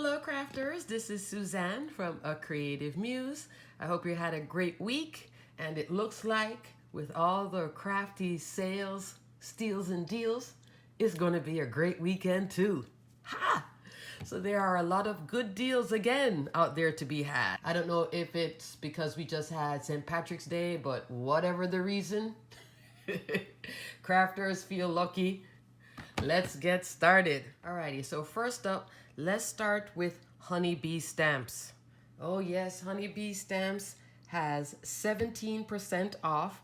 Hello crafters, this is Suzanne from A Creative Muse. I hope you had a great week, and it looks like with all the crafty sales, steals and deals, it's going to be a great weekend too. Ha! So there are a lot of good deals again out there to be had. I don't know if it's because we just had St. Patrick's Day, but whatever the reason, crafters feel lucky. Let's get started. Alrighty, so first up, let's start with Honeybee stamps. Oh yes, Honeybee stamps has 17% off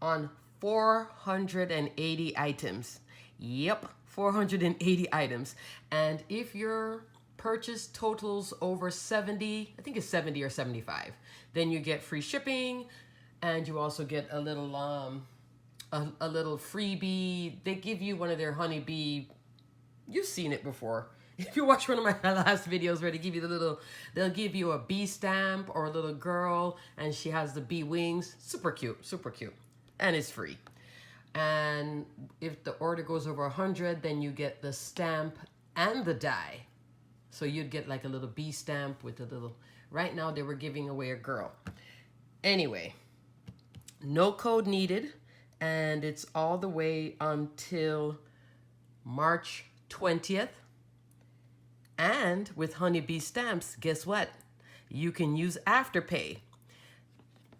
on 480 items. Yep, 480 items. And if your purchase totals over 70, I think it's 70 or 75, then you get free shipping, and you also get a little freebie. They give you one of their Honeybee. You've seen it before. If you watch one of my last videos where they give you they'll give you a bee stamp or a little girl, and she has the bee wings. Super cute, super cute. And it's free. And if the order goes over 100, then you get the stamp and the die. So you'd get like a little bee stamp with a little, right now they were giving away a girl. Anyway, no code needed. And it's all the way until March 20th. And with Honeybee stamps, guess what? You can use Afterpay.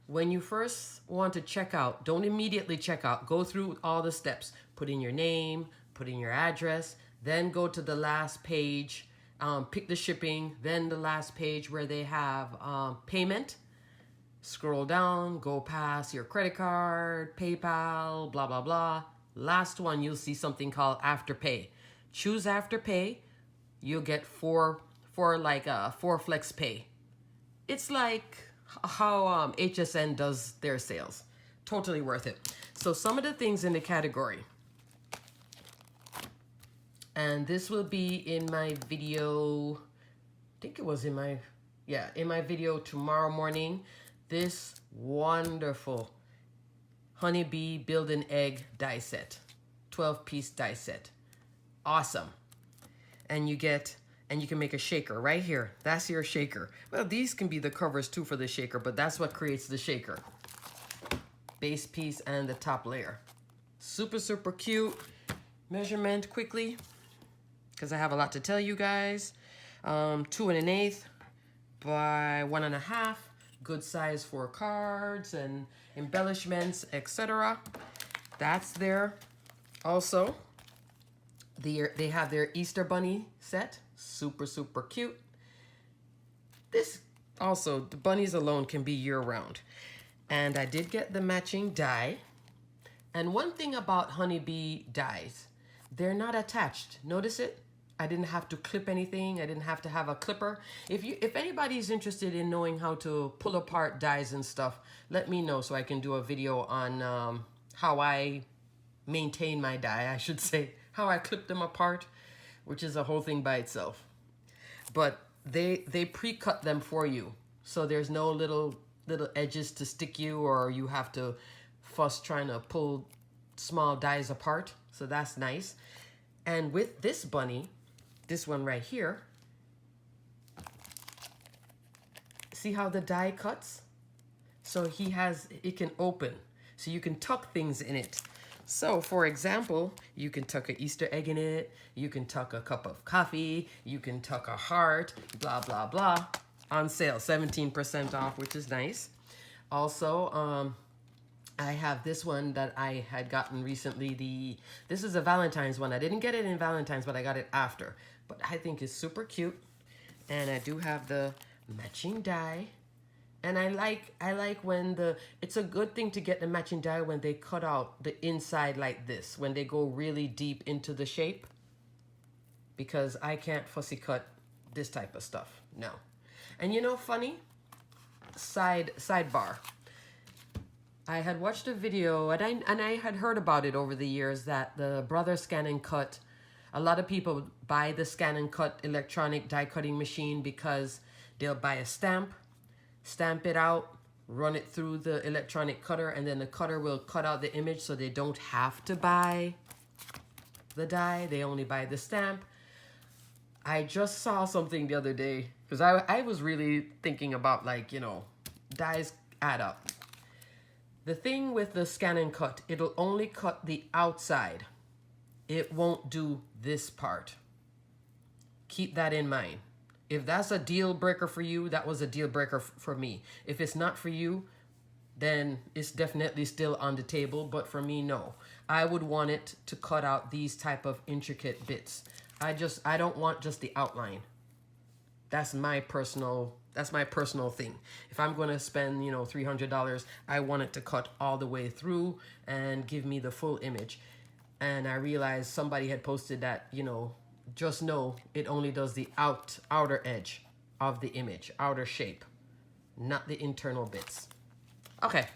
When you first want to check out, don't immediately check out. Go through all the steps. Put in your name, put in your address, then go to the last page, pick the shipping, then the last page where they have payment. Scroll down, go past your credit card, PayPal, blah, blah, blah. Last one, you'll see something called Afterpay. Choose Afterpay. You'll get four flex pay. It's like how HSN does their sales. Totally worth it. So some of the things in the category. And this will be in my video. I think it was in my video tomorrow morning. This wonderful Honeybee Build an Egg die set. 12-piece die set. Awesome. And you can make a shaker right here. That's your shaker. Well, these can be the covers too for the shaker, but that's what creates the shaker. Base piece and the top layer. Super, super cute. Measurement quickly, because I have a lot to tell you guys. 2 1/8 by 1 1/2. Good size for cards and embellishments, etc. That's there. Also, they have their Easter Bunny set. Super, super cute. This also, the bunnies alone can be year-round. And I did get the matching die. And one thing about Honeybee dies, they're not attached. Notice it? I didn't have to clip anything. I didn't have to have a clipper. If anybody's interested in knowing how to pull apart dies and stuff, let me know so I can do a video on how I maintain my die, I should say. How I clip them apart, which is a whole thing by itself. But they pre-cut them for you. So there's no little edges to stick you, or you have to fuss trying to pull small dies apart. So that's nice. And with this bunny, this one right here, see how the die cuts? So it can open. So you can tuck things in it. So for example, you can tuck an Easter egg in it. You can tuck a cup of coffee. You can tuck a heart, blah, blah, blah. On sale, 17% off, which is nice. Also, I have this one that I had gotten recently. This is a Valentine's one. I didn't get it in Valentine's, but I got it after. But I think it's super cute. And I do have the matching die. And I like when it's a good thing to get the matching die when they cut out the inside like this, when they go really deep into the shape. Because I can't fussy cut this type of stuff, no. And you know, funny, sidebar. I had watched a video, and I had heard about it over the years, that the Brother Scan and Cut, a lot of people buy the Scan and Cut electronic die cutting machine because they'll buy a stamp it out, run it through the electronic cutter, and then the cutter will cut out the image, so they don't have to buy the die. They only buy the stamp. I just saw something the other day because I was really thinking about, like, you know, dies add up. The thing with the scan and cut, it'll only cut the outside. It won't do this part. Keep that in mind. If that's a deal breaker for you, that was a deal breaker for me. If it's not for you, then it's definitely still on the table. But for me, no. I would want it to cut out these type of intricate bits. I don't want just the outline. That's my personal thing. If I'm going to spend, you know, $300, I want it to cut all the way through and give me the full image. And I realized somebody had posted that, you know, just know it only does the outer edge of the image, outer shape, not the internal bits. Okay,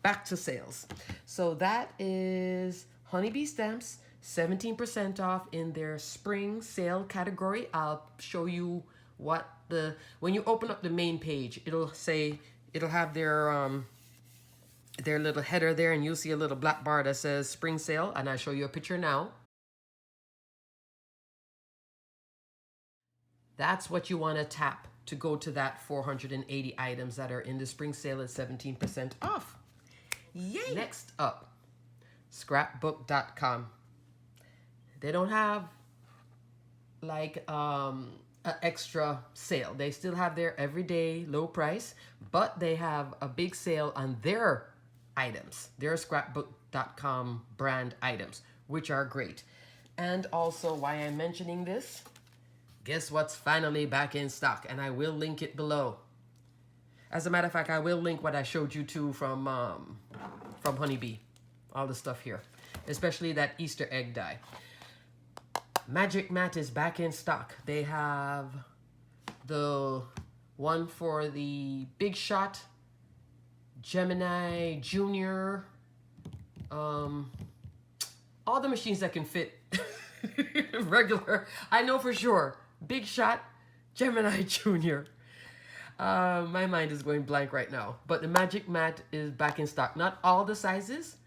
back to sales. So that is Honeybee stamps, 17% off in their spring sale category. I'll show you what when you open up the main page, it'll have their little header there, and you'll see a little black bar that says spring sale, and I'll show you a picture now. That's what you want to tap to go to that 480 items that are in the spring sale at 17% off. Yay! Next up, scrapbook.com. They don't have like an extra sale. They still have their everyday low price, but they have a big sale on their items, their scrapbook.com brand items, which are great. And also, why I'm mentioning this, guess what's finally back in stock, and I will link it below. As a matter of fact, I will link what I showed you to from Honeybee, all the stuff here, especially that Easter egg die. Magic Matte is back in stock. They have the one for the Big Shot, Gemini Junior, all the machines that can fit regular. I know for sure. Big Shot, Gemini Junior. My mind is going blank right now. But the Magic Matte is back in stock. Not all the sizes,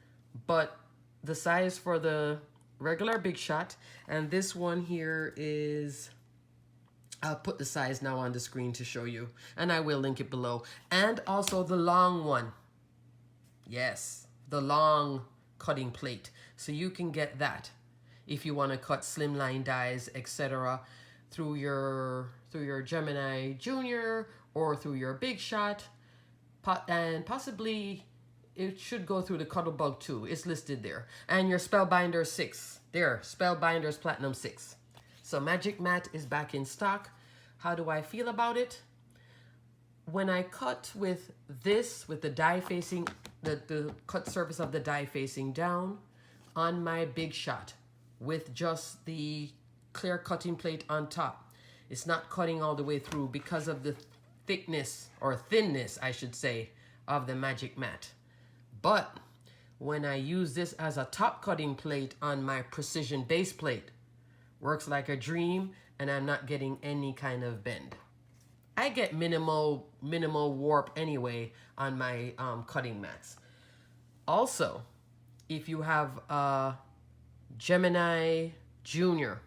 but the size for the regular Big Shot. And this one here is, I'll put the size now on the screen to show you, and I will link it below. And also the long one. Yes, the long cutting plate. So you can get that if you want to cut slimline dies, etc., through your Gemini Junior or through your Big Shot, and possibly it should go through the Cuttlebug too. It's listed there. And your Spellbinder 6. There, Spellbinders Platinum 6. So Magic Matte is back in stock. How do I feel about it? When I cut with this, with the die facing, the cut surface of the die facing down on my Big Shot with just the clear cutting plate on top, it's not cutting all the way through because of the thickness, or thinness I should say, of the Magic Matte. But when I use this as a top cutting plate on my precision base plate, works like a dream, and I'm not getting any kind of bend. I get minimal warp anyway on my cutting mats. Also, if you have a Gemini Junior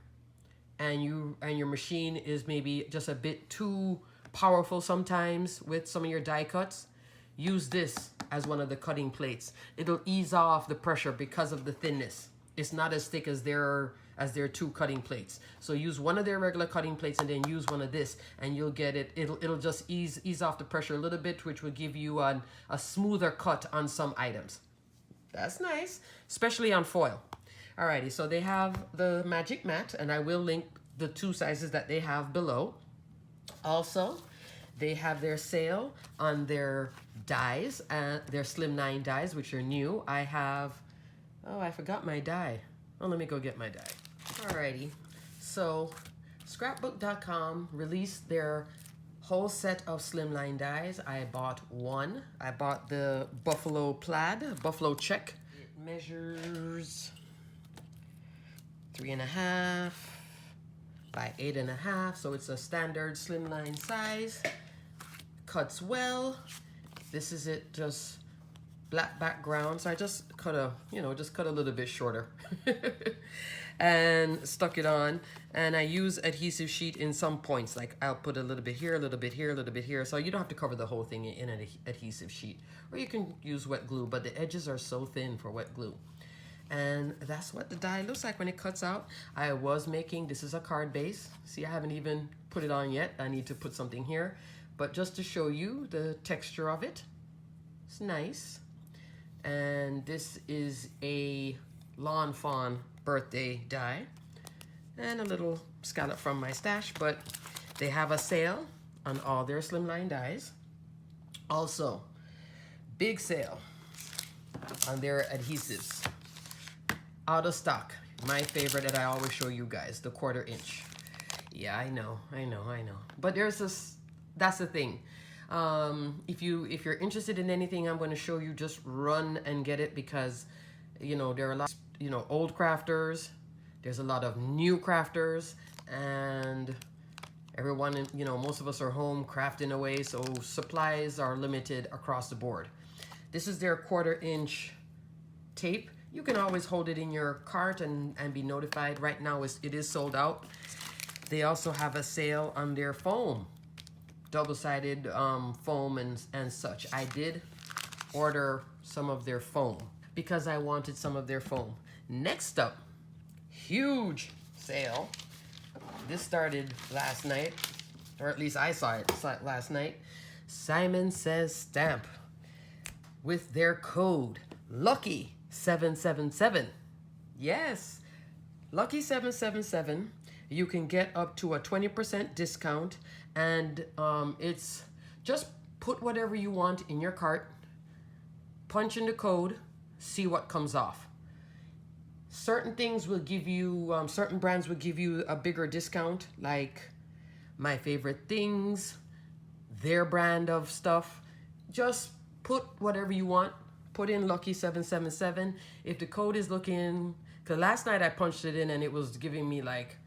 and your machine is maybe just a bit too powerful sometimes with some of your die cuts, use this as one of the cutting plates. It'll ease off the pressure because of the thinness. It's not as thick as their two cutting plates. So use one of their regular cutting plates and then use one of this, and you'll get it. It'll just ease off the pressure a little bit, which will give you a smoother cut on some items. That's nice, especially on foil. Alrighty, so they have the Magic Matte, and I will link the two sizes that they have below. Also, they have their sale on their dies, their slimline dies, which are new. I have, oh, I forgot my die. Oh, let me go get my die. Alrighty, so scrapbook.com released their whole set of slimline dies. I bought one. I bought the Buffalo Plaid, Buffalo Check. It measures 3.5 by 8.5, so it's a standard slimline size. Cuts well. This is it just black background, so I just cut a, you know, just cut a little bit shorter and stuck it on. And I use adhesive sheet in some points, like I'll put a little bit here, a little bit here, a little bit here, so you don't have to cover the whole thing in an adhesive sheet, or you can use wet glue, but the edges are so thin for wet glue. And that's what the die looks like when it cuts out. I was making, this is a card base. See, I haven't even put it on yet. I need to put something here. But just to show you the texture of it, it's nice. And this is a Lawn Fawn birthday die. And a little scallop from my stash, but they have a sale on all their slimline dies. Also, big sale on their adhesives. Out of stock. My favorite that I always show you guys, the 1/4 inch. Yeah, I know. But there's this, that's the thing. If you're interested in anything I'm going to show you, just run and get it, because you know there are a lot, you know, old crafters. There's a lot of new crafters, and everyone, you know, most of us are home crafting away, so supplies are limited across the board. This is their 1/4 inch tape. You can always hold it in your cart and be notified. Right now it is sold out. They also have a sale on their foam, double-sided foam and such. I did order some of their foam because I wanted some of their foam. Next up, huge sale. This started last night, or at least I saw it last night. Simon Says stamp with their code Lucky777. Yes, Lucky777. You can get up to a 20% discount, and it's just put whatever you want in your cart, punch in the code, see what comes off. Certain things will give you, certain brands will give you a bigger discount, like My Favorite Things, their brand of stuff. Just put whatever you want. Put in Lucky777. If the code is looking, because last night I punched it in and it was giving me like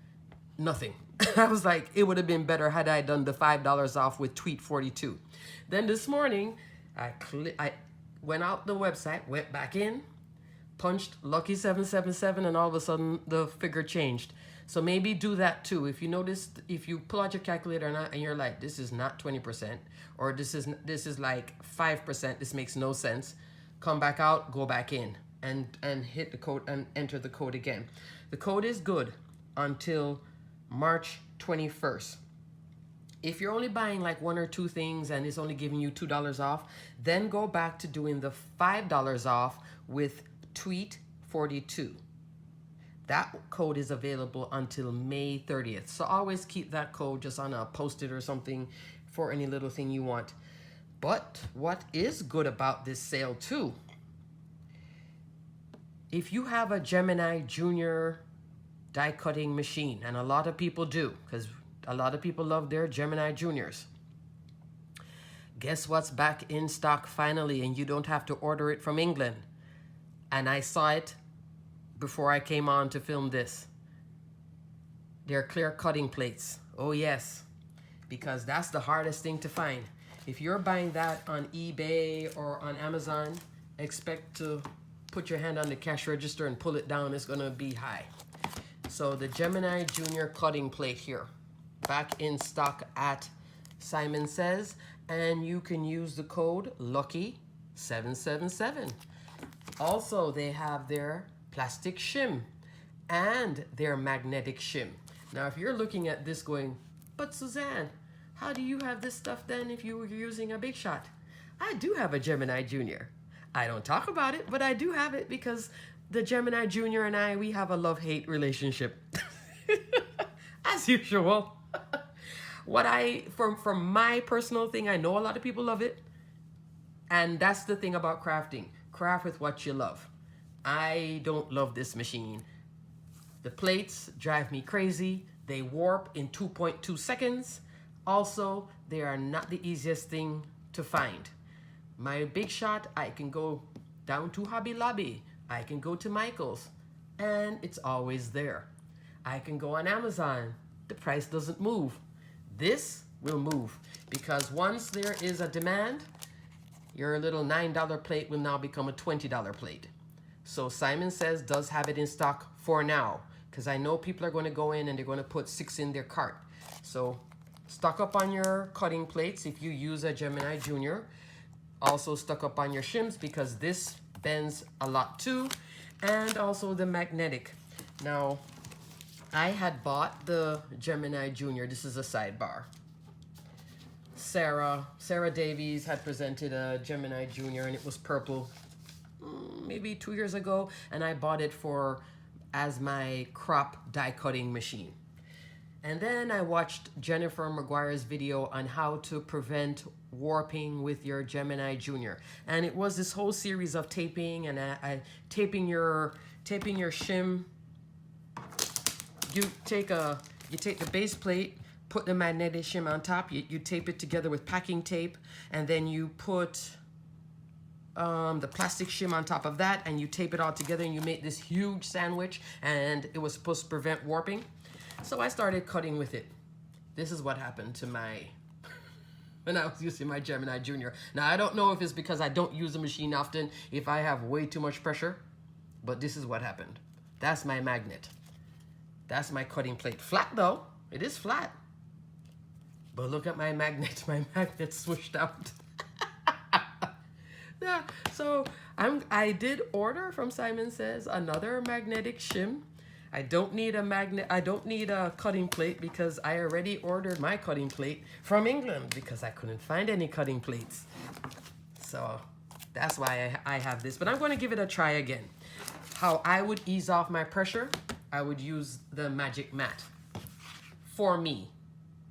nothing. I was like, it would have been better had I done the $5 off with tweet 42. Then this morning, I went out the website, went back in, punched Lucky777, and all of a sudden the figure changed. So maybe do that too. If you notice, if you pull out your calculator and you're like, this is not 20%, or this is like 5%, this makes no sense. Come back out, go back in, and hit the code and enter the code again. The code is good until March 21st. If you're only buying like 1 or 2 things and it's only giving you $2 off, then go back to doing the $5 off with tweet 42. That code is available until May 30th. So always keep that code just on a post-it or something for any little thing you want. But what is good about this sale too, if you have a Gemini Junior die cutting machine, and a lot of people do, because a lot of people love their Gemini Juniors, guess what's back in stock finally, and you don't have to order it from England. And I saw it before I came on to film this. They're clear cutting plates. Oh yes, because that's the hardest thing to find. If you're buying that on eBay or on Amazon, expect to put your hand on the cash register and pull it down. It's gonna be high. So the Gemini Junior cutting plate here, back in stock at Simon Says, and you can use the code Lucky777. Also, they have their plastic shim and their magnetic shim. Now, if you're looking at this going, but Suzanne, how do you have this stuff then if you were using a Big Shot? I do have a Gemini Junior. I don't talk about it, but I do have it because the Gemini Junior and I, we have a love-hate relationship. As usual. From my personal thing, I know a lot of people love it. And that's the thing about crafting. Craft with what you love. I don't love this machine. The plates drive me crazy. They warp in 2.2 seconds. Also, they are not the easiest thing to find. My Big Shot, I can go down to Hobby Lobby. I can go to Michael's, and it's always there. I can go on Amazon. The price doesn't move. This will move, because once there is a demand, your little $9 plate will now become a $20 plate. So Simon Says does have it in stock for now, because I know people are going to go in and they're going to put 6 in their cart. So stock up on your cutting plates if you use a Gemini Junior. Also stock up on your shims, because this bends a lot too. And also the magnetic. Now, I had bought the Gemini Junior. This is a sidebar. Sarah Davies had presented a Gemini Junior, and it was purple maybe 2 years ago, and I bought it as my crop die cutting machine. And then I watched Jennifer McGuire's video on how to prevent warping with your Gemini Junior, and it was this whole series of taping and taping your shim. You take the base plate, put the magnetic shim on top, you tape it together with packing tape, and then you put the plastic shim on top of that, and you tape it all together, and you make this huge sandwich, and it was supposed to prevent warping. So I started cutting with it. This is what happened to when I was using my Gemini Junior. Now, I don't know if it's because I don't use the machine often, if I have way too much pressure, but this is what happened. That's my magnet. That's my cutting plate. Flat though, it is flat. But look at my magnet, my magnet swished out. Yeah, so I did order from Simon Says another magnetic shim. I don't need a cutting plate, because I already ordered my cutting plate from England because I couldn't find any cutting plates. So that's why I have this, but I'm going to give it a try again. How I would ease off my pressure, I would use the Magic Mat for me,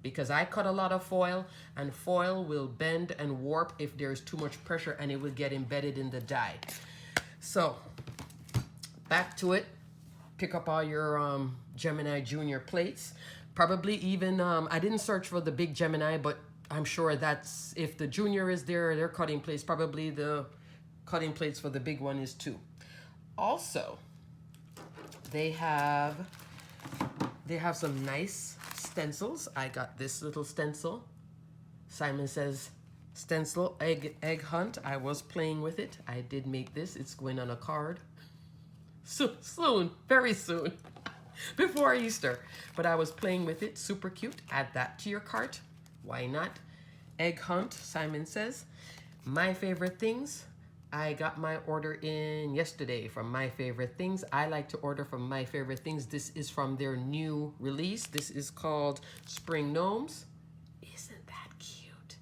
because I cut a lot of foil, and foil will bend and warp if there's too much pressure, and it will get embedded in the die. So back to it. Pick up all your Gemini Junior plates. Probably even, I didn't search for the big Gemini, but I'm sure that's, if the Junior is there, their cutting plates, probably the cutting plates for the big one is too. Also, they have some nice stencils. I got this little stencil. Simon Says stencil, egg hunt. I was playing with it. I did make this. It's going on a card. Soon, very soon, before Easter. But I was playing with it, super cute. Add that to your cart. Why not? Egg hunt, Simon Says. My favorite things. I got my order in yesterday from My Favorite Things. I like to order from My Favorite Things. This is from their new release. This is called Spring Gnomes. Isn't that cute?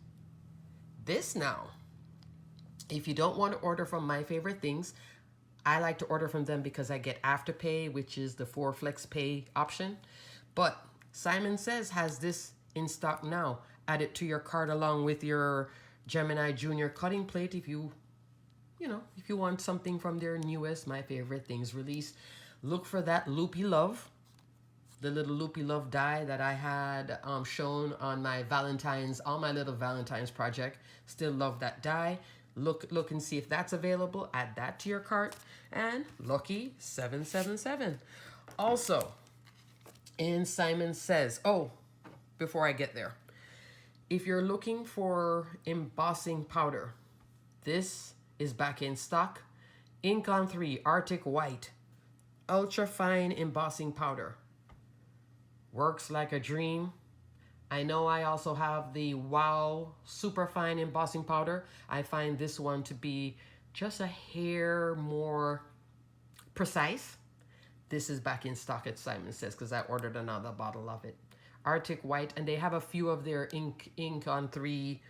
This now, if you don't want to order from My Favorite Things, I like to order from them because I get Afterpay, which is the 4 Flex Pay option. But Simon Says has this in stock now. Add it to your cart along with your Gemini Junior cutting plate if you want something from their newest My Favorite Things release. Look for that Loopy Love, the little Loopy Love die that I had shown on my all my little Valentine's project. Still love that die. Look and see if that's available. Add that to your cart. And lucky 777. Also, in Simon Says, before I get there, if you're looking for embossing powder, this is back in stock. Ink on 3 Arctic White ultra fine embossing powder. Works like a dream. I know I also have the Wow super fine embossing powder. I find this one to be just a hair more precise. This is back in stock at Simon Says because I ordered another bottle of it. Arctic White, and they have a few of their ink on 3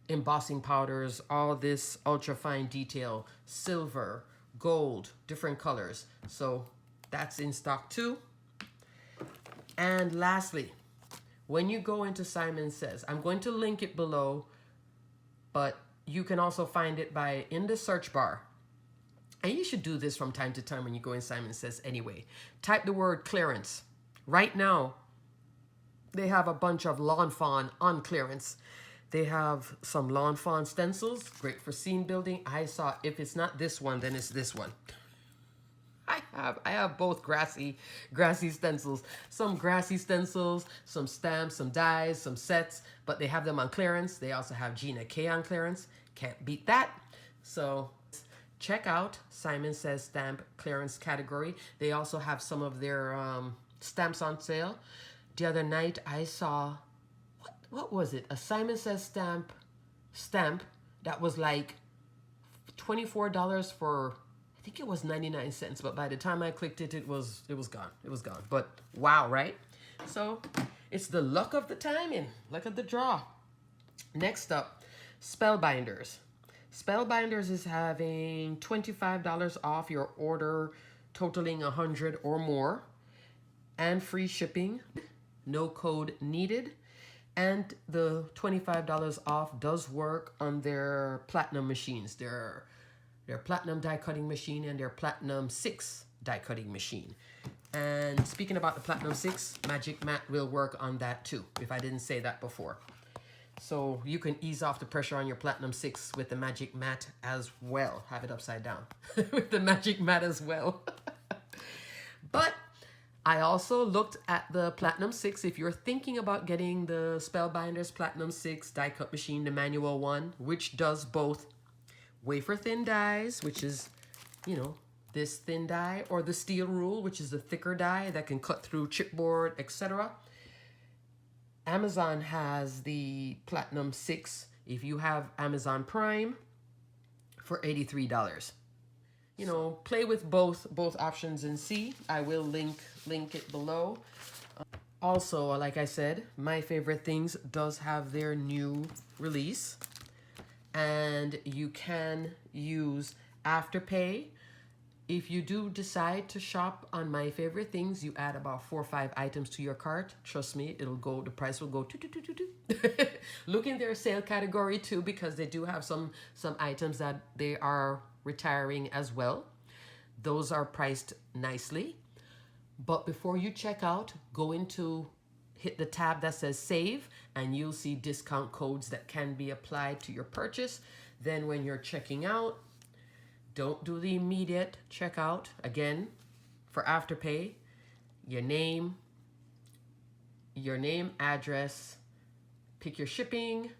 embossing powders, all this ultra fine detail, silver, gold, different colors. So that's in stock too. And lastly, when you go into Simon Says, I'm going to link it below, but you can also find it in the search bar. And you should do this from time to time when you go in Simon Says anyway. Type the word clearance. Right now, they have a bunch of Lawn Fawn on clearance. They have some Lawn Fawn stencils, great for scene building. I saw, if it's not this one, then it's this one. I have both grassy stencils. Some grassy stencils, some stamps, some dies, some sets, but they have them on clearance. They also have Gina K on clearance. Can't beat that. So check out Simon Says stamp clearance category. They also have some of their stamps on sale. The other night I saw, what was it? A Simon Says stamp that was like $24 for, I think it was 99 cents, but by the time I clicked it, it was gone. It was gone. But wow, right? So it's the luck of the timing, luck of the draw. Next up, Spellbinders. Spellbinders is having $25 off your order totaling 100 or more, and free shipping, no code needed. And the $25 off does work on their platinum machines, their platinum die cutting machine and their platinum 6 die cutting machine. And speaking about the platinum 6, Magic Mat will work on that too, if I didn't say that before. So you can ease off the pressure on your platinum 6 with the Magic Mat as well. Have it upside down with the Magic Mat as well. But I also looked at the Platinum 6. If you're thinking about getting the Spellbinders Platinum 6 die cut machine, the manual one, which does both wafer thin dies, which is, you know, this thin die, or the steel rule, which is the thicker die that can cut through chipboard, etc. Amazon has the Platinum 6 if you have Amazon Prime for $83. You know, play with both options and see. I will link it below. Also, like I said, My Favorite Things does have their new release, and you can use Afterpay. If you do decide to shop on My Favorite Things, you add about 4 or 5 items to your cart. Trust me, the price will go Look in their sale category too, because they do have some items that they are retiring as well. Those are priced nicely. But before you check out, hit the tab that says save, and you'll see discount codes that can be applied to your purchase. Then when you're checking out, don't do the immediate checkout. Again, for Afterpay, your name, address, pick your shipping,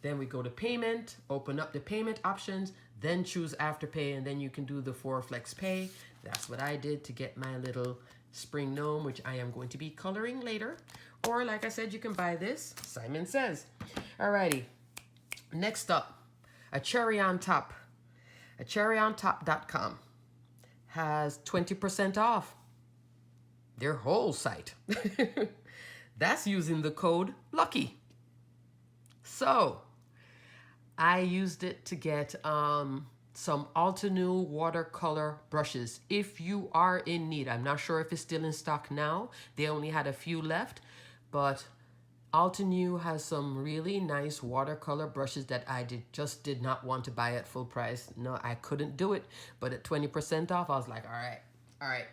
then we go to payment, open up the payment options, then choose Afterpay, and then you can do the 4 Flex Pay. That's what I did to get my little spring gnome, which I am going to be coloring later. Or like I said, you can buy this, Simon Says. Alrighty, next up, a cherry on top. A cherryontop.com has 20% off their whole site. That's using the code LUCKY. So I used it to get some Altenew watercolor brushes. If you are in need, I'm not sure if it's still in stock now. They only had a few left, but Altenew has some really nice watercolor brushes that I just did not want to buy at full price. No, I couldn't do it. But at 20% off, I was like, all right,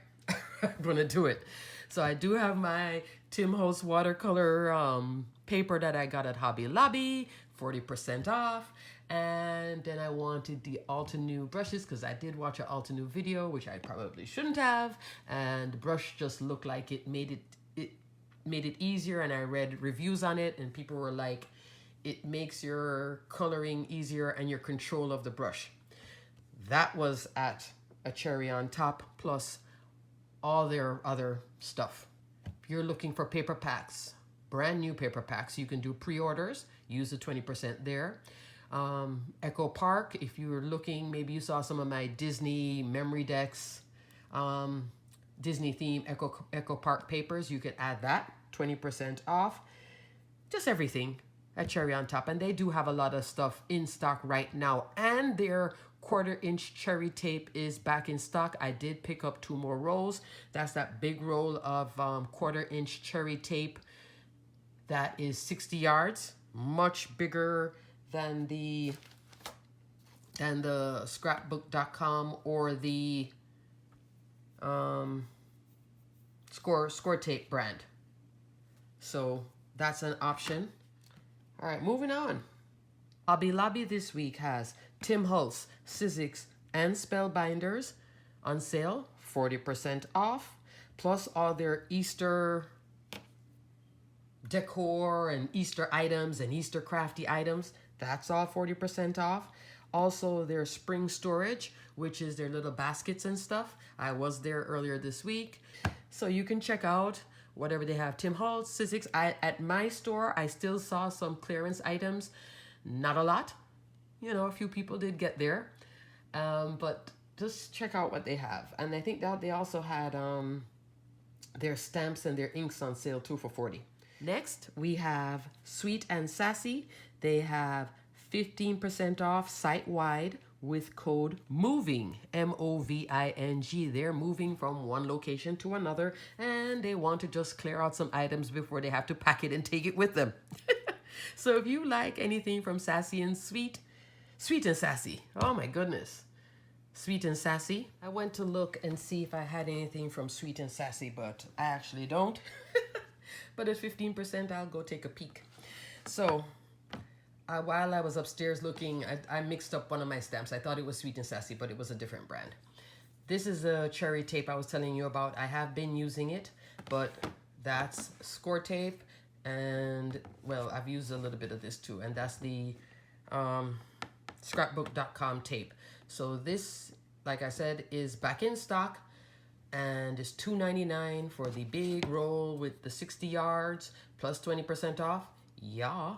I'm gonna do it. So I do have my Tim Holtz watercolor paper that I got at Hobby Lobby, 40% off. And then I wanted the Altenew brushes because I did watch an Altenew video, which I probably shouldn't have. And the brush just looked like it made it easier, and I read reviews on it, and people were like, it makes your coloring easier and your control of the brush. That was at a cherry on top, plus all their other stuff. If you're looking for paper packs, brand new paper packs, you can do pre-orders, use the 20% there. Echo Park, if you're looking, maybe you saw some of my Disney memory decks, Disney theme Echo Park papers, you could add that, 20% off. Just everything at cherry on top. And they do have a lot of stuff in stock right now, and their 1/4-inch cherry tape is back in stock. I did pick up 2 more rolls. That's that big roll of 1/4-inch cherry tape that is 60 yards, much bigger than the scrapbook.com or the score tape brand. So that's an option. All right, moving on. Hobby Lobby this week has Tim Holtz, Sizzix, and Spellbinders on sale, 40% off, plus all their Easter decor and Easter items and Easter crafty items. That's all 40% off. Also their spring storage, which is their little baskets and stuff. I was there earlier this week. So you can check out whatever they have. Tim Holtz, Sizzix. At my store, I still saw some clearance items. Not a lot. You know, a few people did get there. But just check out what they have. And I think that they also had their stamps and their inks on sale too for $40. Next, we have Sweet and Sassy. They have 15% off site-wide with code MOVING, M-O-V-I-N-G. They're moving from one location to another, and they want to just clear out some items before they have to pack it and take it with them. So if you like anything from Sassy and Sweet and Sassy, oh my goodness. Sweet and Sassy. I went to look and see if I had anything from Sweet and Sassy, but I actually don't. But at 15%, I'll go take a peek. So while I was upstairs looking, I mixed up one of my stamps. I thought it was Sweet and Sassy, but it was a different brand. This is a cherry tape I was telling you about. I have been using it, but that's score tape. And, well, I've used a little bit of this too. And that's the scrapbook.com tape. So this, like I said, is back in stock. And it's $2.99 for the big roll with the 60 yards plus 20% off. Yeah.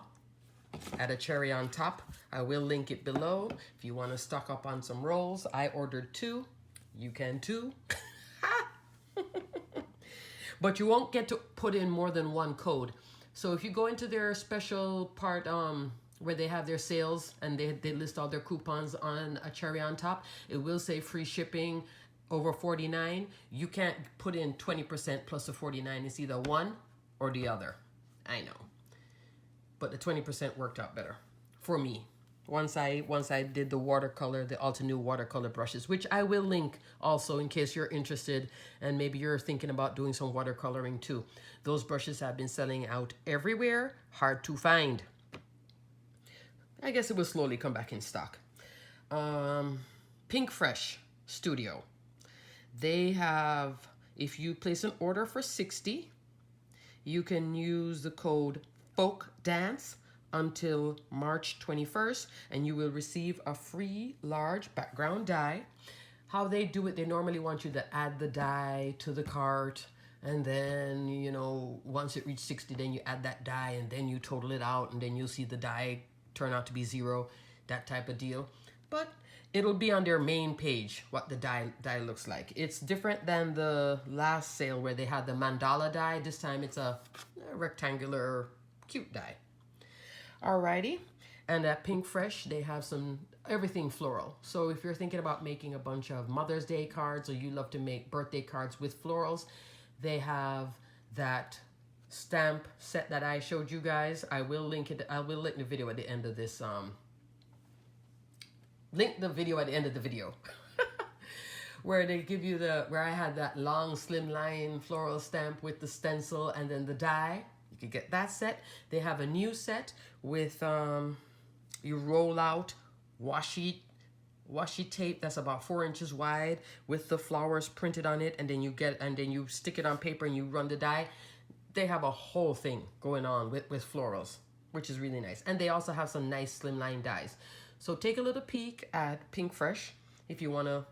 Add a cherry on top. I will link it below if you want to stock up on some rolls. I ordered 2. You can too. But you won't get to put in more than one code. So if you go into their special part where they have their sales and they list all their coupons on a cherry on top, it will say free shipping over $49. You can't put in 20% plus the $49. It's either one or the other. I know. But the 20% worked out better for me. Once I did the watercolor, the Altenew watercolor brushes, which I will link also in case you're interested and maybe you're thinking about doing some watercoloring too. Those brushes have been selling out everywhere, hard to find. I guess it will slowly come back in stock. Pinkfresh Studio. They have, if you place an order for $60, you can use the code FOLKDANCE until March 21st, and you will receive a free large background die. How they do it, they normally want you to add the die to the cart, and then, you know, once it reaches 60, then you add that die, and then you total it out, and then you'll see the die turn out to be 0, that type of deal. But it'll be on their main page what the die looks like. It's different than the last sale where they had the mandala die. This time it's a rectangular cute die. Alrighty, and at Pinkfresh they have everything floral. So if you're thinking about making a bunch of Mother's Day cards or you love to make birthday cards with florals, they have that stamp set that I showed you guys. I will link it. I will link the video at the end of this. Link the video at the end of the video. Where they give you where I had that long slim line floral stamp with the stencil and then the die. You can get that set. They have a new set with you roll out washi tape that's about 4 inches wide with the flowers printed on it, and then you stick it on paper and you run the die. They have a whole thing going on with florals, which is really nice. And they also have some nice slimline dies. So take a little peek at Pinkfresh if you want to,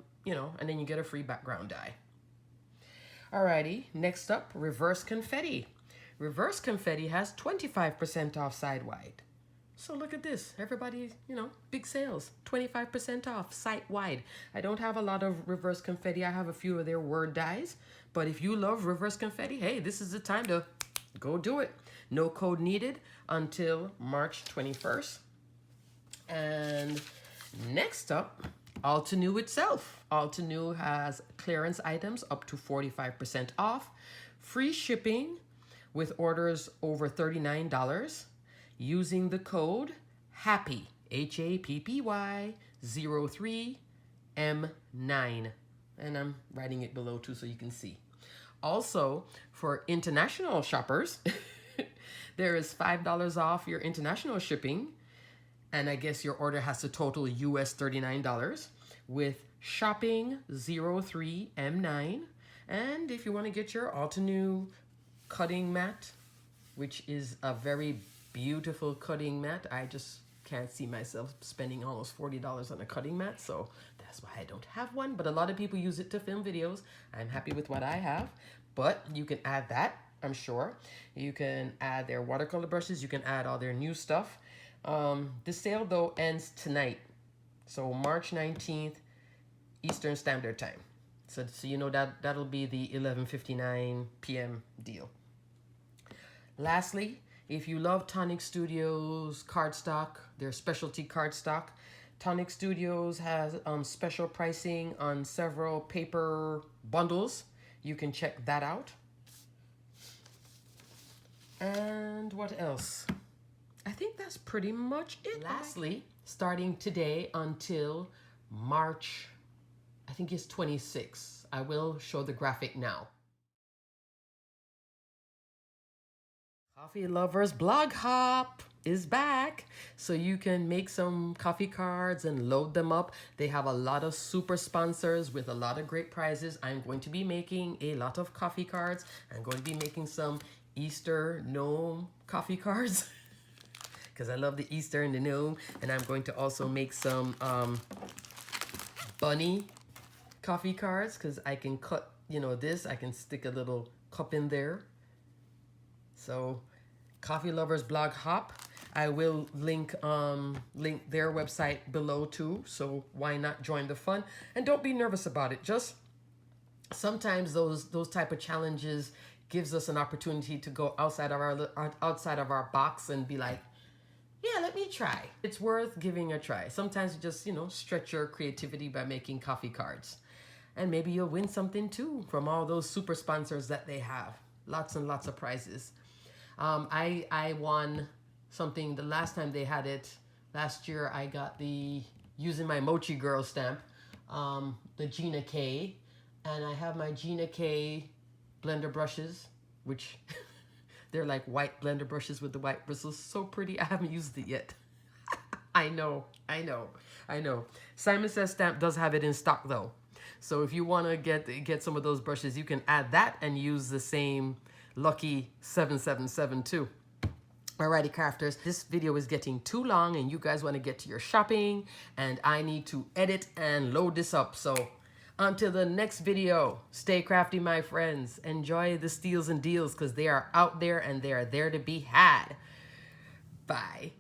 and then you get a free background die. Alrighty, next up, Reverse Confetti. Reverse Confetti has 25% off side-wide. So look at this. Everybody, big sales. 25% off site-wide. I don't have a lot of Reverse Confetti. I have a few of their word dies. But if you love Reverse Confetti, hey, this is the time to go do it. No code needed until March 21st. And next up, Altenew itself. Altenew has clearance items up to 45% off. Free shipping with orders over $39 using the code HAPPY, H-A-P-P-Y 03M9. And I'm writing it below too so you can see. Also, for international shoppers, there is $5 off your international shipping. And I guess your order has to total US $39 with shopping 03M9. And if you want to get your Altenew cutting mat, which is a very beautiful cutting mat, I just can't see myself spending almost $40 on a cutting mat, so that's why I don't have one. But a lot of people use it to film videos. I'm happy with what I have, but you can add that, I'm sure. You can add their watercolor brushes. You can add all their new stuff. The sale, though, ends tonight. So March 19th, Eastern Standard Time. So you know that'll be the 11:59 p.m. deal. Lastly, if you love Tonic Studios cardstock, their specialty cardstock, Tonic Studios has special pricing on several paper bundles. You can check that out. And what else? I think that's pretty much it. Lastly, starting today until March, I think it's 26. I will show the graphic now. Coffee Lovers Blog Hop is back. So you can make some coffee cards and load them up. They have a lot of super sponsors with a lot of great prizes. I'm going to be making a lot of coffee cards. I'm going to be making some Easter gnome coffee cards because I love the Easter and the gnome. And I'm going to also make some bunny coffee cards because I can cut, you know, this. I can stick a little cup in there. So Coffee Lovers Blog Hop. I will link their website below too. So why not join the fun? And don't be nervous about it. Just sometimes those type of challenges gives us an opportunity to go outside of our box and be like, yeah, let me try. It's worth giving a try. Sometimes you just, you know, stretch your creativity by making coffee cards. And maybe you'll win something too from all those super sponsors that they have. Lots and lots of prizes. I won something the last time they had it. Last year I got using my Mochi Girl stamp, the Gina K. And I have my Gina K blender brushes, which they're like white blender brushes with the white bristles. So pretty. I haven't used it yet. I know. Simon Says Stamp does have it in stock though. So if you want to get some of those brushes, you can add that and use the same Lucky 777 Alrighty, crafters, this video is getting too long and you guys want to get to your shopping and I need to edit and load this up. So until the next video, stay crafty, my friends. Enjoy the steals and deals because they are out there and they are there to be had. Bye.